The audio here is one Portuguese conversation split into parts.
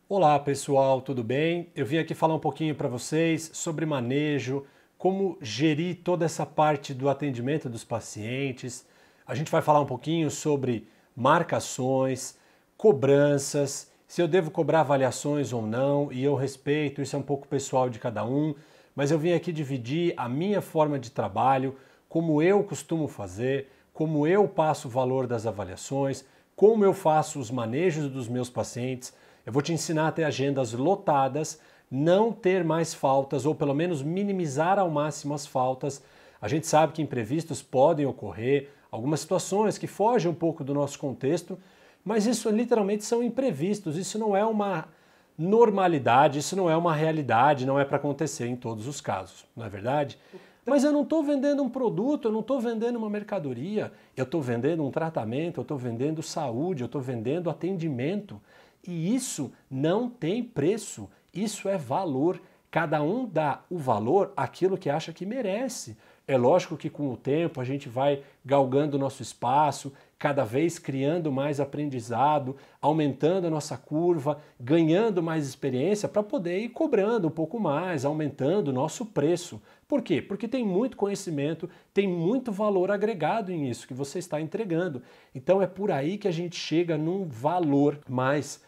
Olá pessoal, tudo bem? Eu vim aqui falar um pouquinho para vocês sobre manejo, como gerir toda essa parte do atendimento dos pacientes. A gente vai falar um pouquinho sobre marcações, cobranças, se eu devo cobrar avaliações ou não, e eu respeito, isso é um pouco pessoal de cada um, mas eu vim aqui dividir a minha forma de trabalho, como eu costumo fazer, como eu passo o valor das avaliações, como eu faço os manejos dos meus pacientes. Eu vou te ensinar a ter agendas lotadas, não ter mais faltas ou pelo menos minimizar ao máximo as faltas. A gente sabe que imprevistos podem ocorrer, algumas situações que fogem um pouco do nosso contexto, mas isso literalmente são imprevistos, isso não é uma normalidade, isso não é uma realidade, não é para acontecer em todos os casos, não é verdade? Mas eu não estou vendendo um produto, eu não estou vendendo uma mercadoria, eu estou vendendo um tratamento, eu estou vendendo saúde, eu estou vendendo atendimento. E isso não tem preço, isso é valor. Cada um dá o valor àquilo que acha que merece. É lógico que com o tempo a gente vai galgando o nosso espaço, cada vez criando mais aprendizado, aumentando a nossa curva, ganhando mais experiência para poder ir cobrando um pouco mais, aumentando o nosso preço. Por quê? Porque tem muito conhecimento, tem muito valor agregado nisso que você está entregando. Então é por aí que a gente chega num valor mais.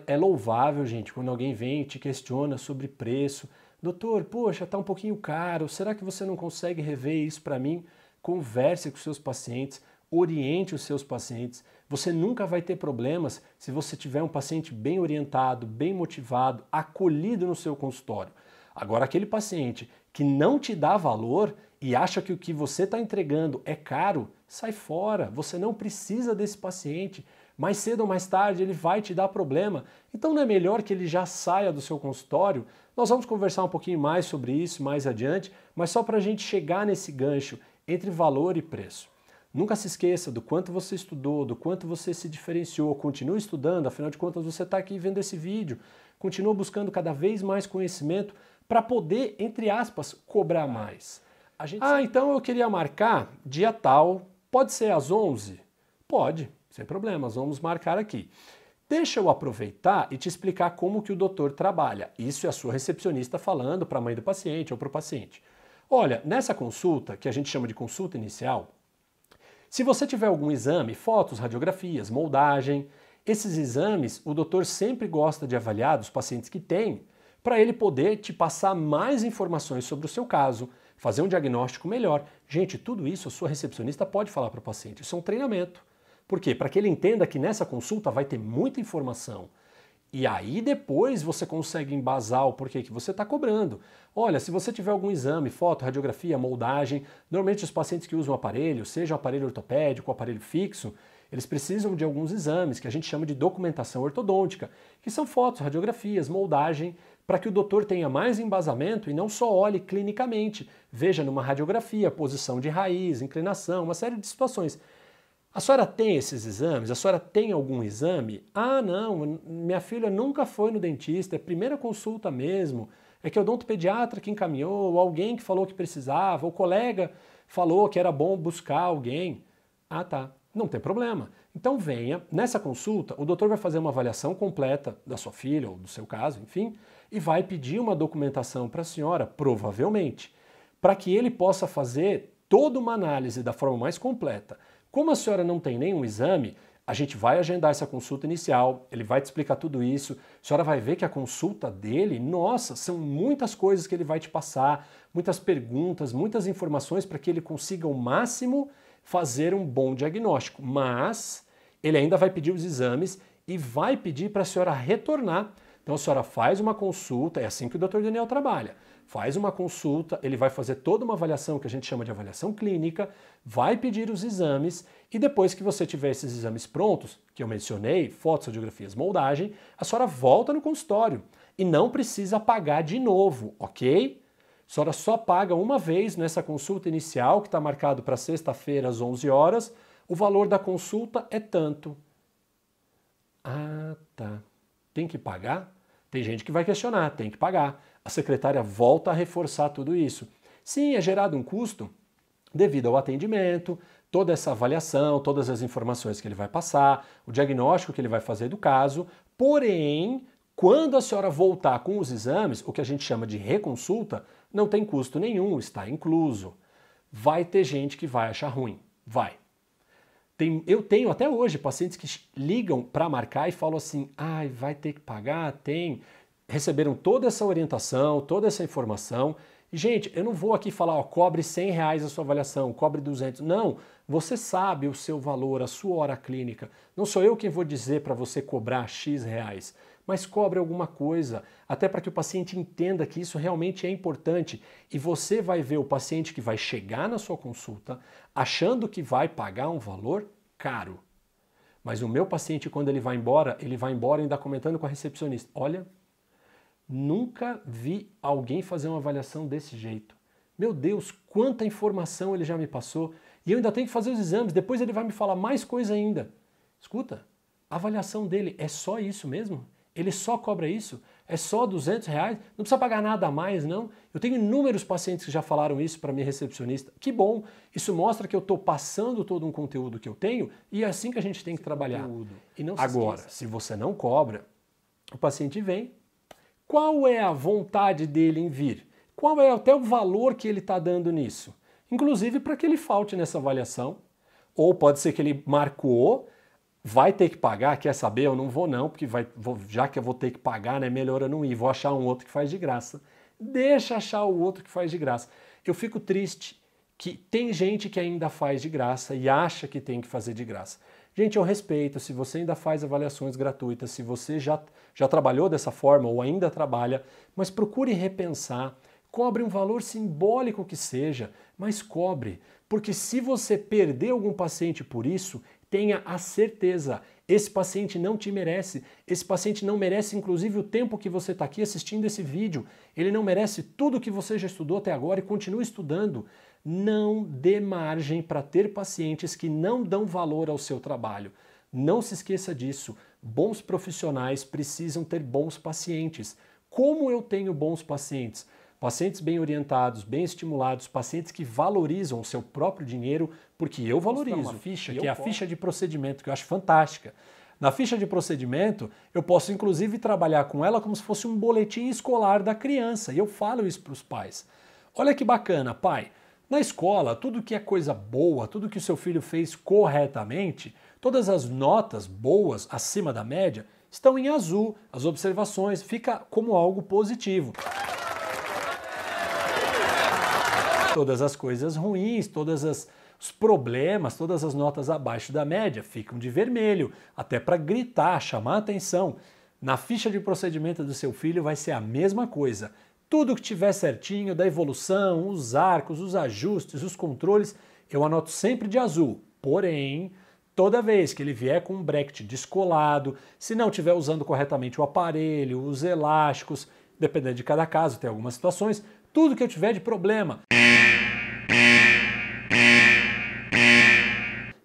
É louvável, gente, quando alguém vem e te questiona sobre preço. Doutor, poxa, tá um pouquinho caro, será que você não consegue rever isso para mim? Converse com seus pacientes, oriente os seus pacientes. Você nunca vai ter problemas se você tiver um paciente bem orientado, bem motivado, acolhido no seu consultório. Agora, aquele paciente que não te dá valor e acha que o que você está entregando é caro, sai fora. Você não precisa desse paciente. Mais cedo ou mais tarde ele vai te dar problema. Então não é melhor que ele já saia do seu consultório? Nós vamos conversar um pouquinho mais sobre isso mais adiante, mas só para a gente chegar nesse gancho entre valor e preço. Nunca se esqueça do quanto você estudou, do quanto você se diferenciou. Continue estudando, afinal de contas você está aqui vendo esse vídeo. Continua buscando cada vez mais conhecimento para poder, entre aspas, cobrar mais. Então eu queria marcar dia tal, pode ser às 11? Pode. Sem problemas, vamos marcar aqui. Deixa eu aproveitar e te explicar como que o doutor trabalha. Isso é a sua recepcionista falando para a mãe do paciente ou para o paciente. Olha, nessa consulta, que a gente chama de consulta inicial, se você tiver algum exame, fotos, radiografias, moldagem, esses exames o doutor sempre gosta de avaliar dos pacientes que tem, para ele poder te passar mais informações sobre o seu caso, fazer um diagnóstico melhor. Gente, tudo isso a sua recepcionista pode falar para o paciente, isso é um treinamento. Por quê? Para que ele entenda que nessa consulta vai ter muita informação. E aí depois você consegue embasar o porquê que você está cobrando. Olha, se você tiver algum exame, foto, radiografia, moldagem, normalmente os pacientes que usam o aparelho, seja o aparelho ortopédico ou aparelho fixo, eles precisam de alguns exames que a gente chama de documentação ortodôntica, que são fotos, radiografias, moldagem, para que o doutor tenha mais embasamento e não só olhe clinicamente, veja numa radiografia, posição de raiz, inclinação, uma série de situações. A senhora tem esses exames? A senhora tem algum exame? Ah, não, minha filha nunca foi no dentista, é primeira consulta mesmo. É que o odontopediatra que encaminhou, ou alguém que falou que precisava, ou colega falou que era bom buscar alguém. Ah, tá, não tem problema. Então venha, nessa consulta, o doutor vai fazer uma avaliação completa da sua filha, ou do seu caso, enfim, e vai pedir uma documentação para a senhora, provavelmente, para que ele possa fazer toda uma análise da forma mais completa. Como a senhora não tem nenhum exame, a gente vai agendar essa consulta inicial, ele vai te explicar tudo isso, a senhora vai ver que a consulta dele, nossa, são muitas coisas que ele vai te passar, muitas perguntas, muitas informações para que ele consiga ao máximo fazer um bom diagnóstico. Mas ele ainda vai pedir os exames e vai pedir para a senhora retornar. Então a senhora faz uma consulta, é assim que o Dr. Daniel trabalha. Faz uma consulta, ele vai fazer toda uma avaliação que a gente chama de avaliação clínica, vai pedir os exames e depois que você tiver esses exames prontos, que eu mencionei, fotos, radiografias, moldagem, a senhora volta no consultório e não precisa pagar de novo, ok? A senhora só paga uma vez nessa consulta inicial, que está marcado para sexta-feira às 11 horas, o valor da consulta é tanto. Ah, tá. Tem que pagar? Tem gente que vai questionar, tem que pagar. A secretária volta a reforçar tudo isso. Sim, é gerado um custo devido ao atendimento, toda essa avaliação, todas as informações que ele vai passar, o diagnóstico que ele vai fazer do caso, porém, Quando a senhora voltar com os exames, o que a gente chama de reconsulta, não tem custo nenhum, está incluso. Vai ter gente que vai achar ruim, vai. Eu tenho até hoje pacientes que ligam para marcar e falam assim, ai, vai ter que pagar? Tem. Receberam toda essa orientação, toda essa informação. E, gente, eu não vou aqui falar, ó, cobre R$100 a sua avaliação, cobre 200. Não, você sabe o seu valor, a sua hora clínica. Não sou eu quem vou dizer para você cobrar X reais, mas cobre alguma coisa, até para que o paciente entenda que isso realmente é importante. E você vai ver o paciente que vai chegar na sua consulta achando que vai pagar um valor caro. Mas o meu paciente, quando ele vai embora ainda comentando com a recepcionista, olha, nunca vi alguém fazer uma avaliação desse jeito. Meu Deus, quanta informação ele já me passou. E eu ainda tenho que fazer os exames, depois ele vai me falar mais coisa ainda. Escuta, a avaliação dele é só isso mesmo? Ele só cobra isso? É só R$200? Não precisa pagar nada a mais, não? Eu tenho inúmeros pacientes que já falaram isso para minha recepcionista. Que bom! Isso mostra que eu estou passando todo um conteúdo que eu tenho e é assim que a gente tem que trabalhar. E não se Agora, esqueça. Se você não cobra, o paciente vem. Qual é a vontade dele em vir? Qual é até o valor que ele está dando nisso? Inclusive para que ele falte nessa avaliação. Ou pode ser que ele marcou, vai ter que pagar, quer saber? Eu não vou não, porque já que eu vou ter que pagar, né, melhor eu não ir, vou achar um outro que faz de graça. Deixa achar o outro que faz de graça. Eu fico triste que tem gente que ainda faz de graça e acha que tem que fazer de graça. Gente, eu respeito, se você ainda faz avaliações gratuitas, se você já trabalhou dessa forma ou ainda trabalha, mas procure repensar, cobre um valor simbólico que seja, mas cobre, porque se você perder algum paciente por isso, tenha a certeza, esse paciente não te merece, esse paciente não merece inclusive o tempo que você está aqui assistindo esse vídeo, ele não merece tudo que você já estudou até agora e continua estudando. Não dê margem para ter pacientes que não dão valor ao seu trabalho. Não se esqueça disso, bons profissionais precisam ter bons pacientes. Como eu tenho bons pacientes? Pacientes bem orientados, bem estimulados, pacientes que valorizam o seu próprio dinheiro, porque eu valorizo. Uma ficha, que é a ficha de procedimento, que eu acho fantástica. Na ficha de procedimento, eu posso inclusive trabalhar com ela como se fosse um boletim escolar da criança, e eu falo isso para os pais. Olha que bacana, pai. Na escola, tudo que é coisa boa, tudo que o seu filho fez corretamente, todas as notas boas acima da média estão em azul, as observações, fica como algo positivo. Todas as coisas ruins, todos os problemas, todas as notas abaixo da média ficam de vermelho, até para gritar, chamar a atenção. Na ficha de procedimento do seu filho vai ser a mesma coisa. Tudo que tiver certinho, da evolução, os arcos, os ajustes, os controles, eu anoto sempre de azul. Porém, toda vez que ele vier com um bracket descolado, se não estiver usando corretamente o aparelho, os elásticos, dependendo de cada caso, tem algumas situações, tudo que eu tiver de problema,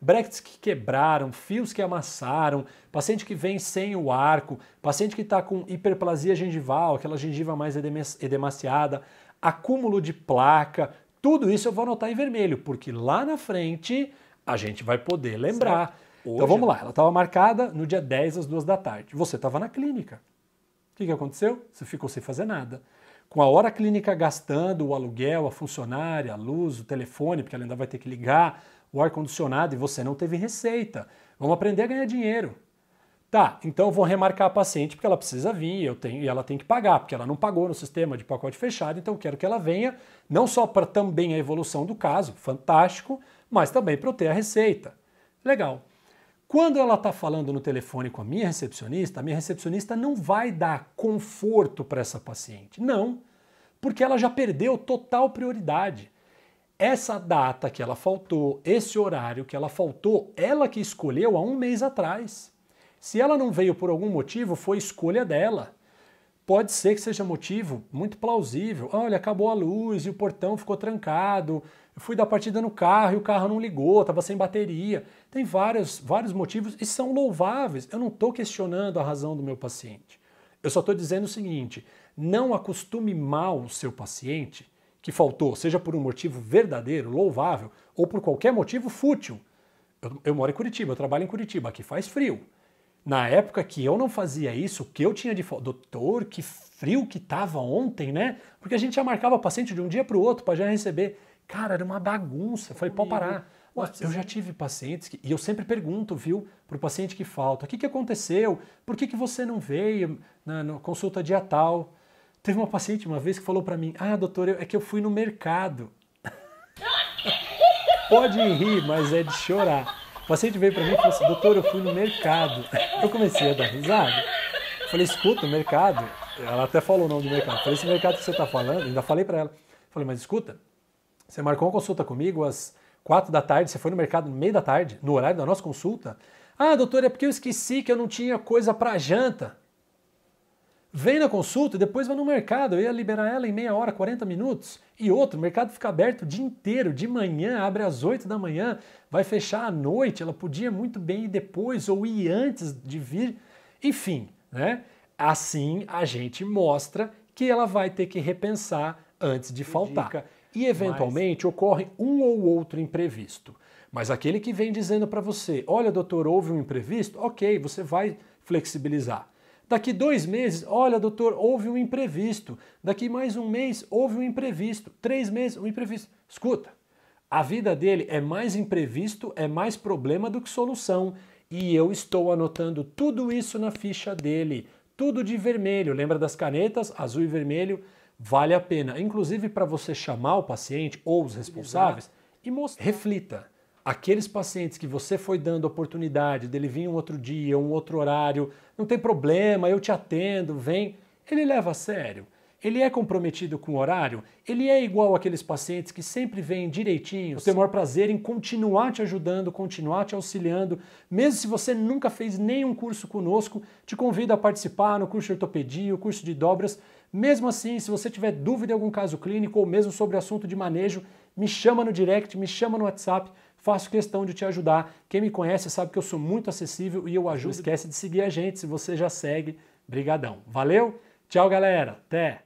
brackets que quebraram, fios que amassaram, paciente que vem sem o arco, paciente que está com hiperplasia gengival, aquela gengiva mais edemaciada, acúmulo de placa, tudo isso eu vou anotar em vermelho, porque lá na frente a gente vai poder lembrar. Então vamos lá, ela estava marcada no dia 10 às 2 da tarde. Você estava na clínica. O que aconteceu? Você ficou sem fazer nada. Com a hora clínica gastando, o aluguel, a funcionária, a luz, o telefone, porque ela ainda vai ter que ligar, o ar-condicionado e você não teve receita. Vamos aprender a ganhar dinheiro. Tá, então eu vou remarcar a paciente porque ela precisa vir e ela tem que pagar, porque ela não pagou no sistema de pacote fechado, então eu quero que ela venha, não só para também a evolução do caso, fantástico, mas também para eu ter a receita. Legal. Quando ela está falando no telefone com a minha recepcionista não vai dar conforto para essa paciente. Não, porque ela já perdeu total prioridade. Essa data que ela faltou, esse horário que ela faltou, ela que escolheu há um mês atrás. Se ela não veio por algum motivo, foi escolha dela. Pode ser que seja motivo muito plausível. Olha, acabou a luz e o portão ficou trancado. Eu fui dar partida no carro e o carro não ligou, estava sem bateria. Tem vários motivos e são louváveis. Eu não estou questionando a razão do meu paciente. Eu só estou dizendo o seguinte, não acostume mal o seu paciente que faltou, seja por um motivo verdadeiro, louvável, ou por qualquer motivo fútil. Eu moro em Curitiba, eu trabalho em Curitiba, aqui faz frio. Na época que eu não fazia isso, o que eu tinha de falta? Doutor, que frio que tava ontem, né? Porque a gente já marcava paciente de um dia para o outro para já receber. Cara, era uma bagunça. Eu falei, pode parar. Eu já tive pacientes e eu sempre pergunto, viu, para o paciente que falta, o que aconteceu? Por que você não veio na consulta dia tal? Teve uma paciente uma vez que falou para mim, doutor, é que eu fui no mercado. Pode rir, mas é de chorar. O paciente veio para mim e falou assim, doutor, eu fui no mercado. Eu comecei a dar risada. Falei, escuta, o mercado. Ela até falou o nome do mercado. Falei, esse mercado que você está falando, ainda falei para ela. Falei, mas escuta, você marcou uma consulta comigo às 4 da tarde, você foi no mercado no meio da tarde, no horário da nossa consulta? Doutor, é porque eu esqueci que eu não tinha coisa para janta. Vem na consulta e depois vai no mercado. Eu ia liberar ela em meia hora, 40 minutos. E outro, o mercado fica aberto o dia inteiro, de manhã, abre às 8 da manhã, vai fechar à noite. Ela podia muito bem ir depois ou ir antes de vir. Enfim, né? Assim a gente mostra que ela vai ter que repensar antes de faltar. E eventualmente ocorre um ou outro imprevisto. Mas aquele que vem dizendo para você, olha doutor, houve um imprevisto, ok, você vai flexibilizar. Daqui 2 meses, olha doutor, houve um imprevisto. Daqui mais um mês, houve um imprevisto. 3 meses, um imprevisto. Escuta, a vida dele é mais imprevisto, é mais problema do que solução. E eu estou anotando tudo isso na ficha dele. Tudo de vermelho. Lembra das canetas? Azul e vermelho. Vale a pena. Inclusive para você chamar o paciente ou os responsáveis e mostrar. Reflita. Aqueles pacientes que você foi dando oportunidade dele vir um outro dia, um outro horário, não tem problema, eu te atendo, vem. Ele leva a sério. Ele é comprometido com o horário? Ele é igual aqueles pacientes que sempre vêm direitinho? Eu tenho o maior prazer em continuar te ajudando, continuar te auxiliando. Mesmo se você nunca fez nenhum curso conosco, te convido a participar no curso de ortopedia, o curso de dobras. Mesmo assim, se você tiver dúvida em algum caso clínico ou mesmo sobre assunto de manejo, me chama no direct, me chama no WhatsApp. Faço questão de te ajudar. Quem me conhece sabe que eu sou muito acessível e eu ajudo. Não esquece de seguir a gente se você já segue. Brigadão. Valeu? Tchau, galera. Até!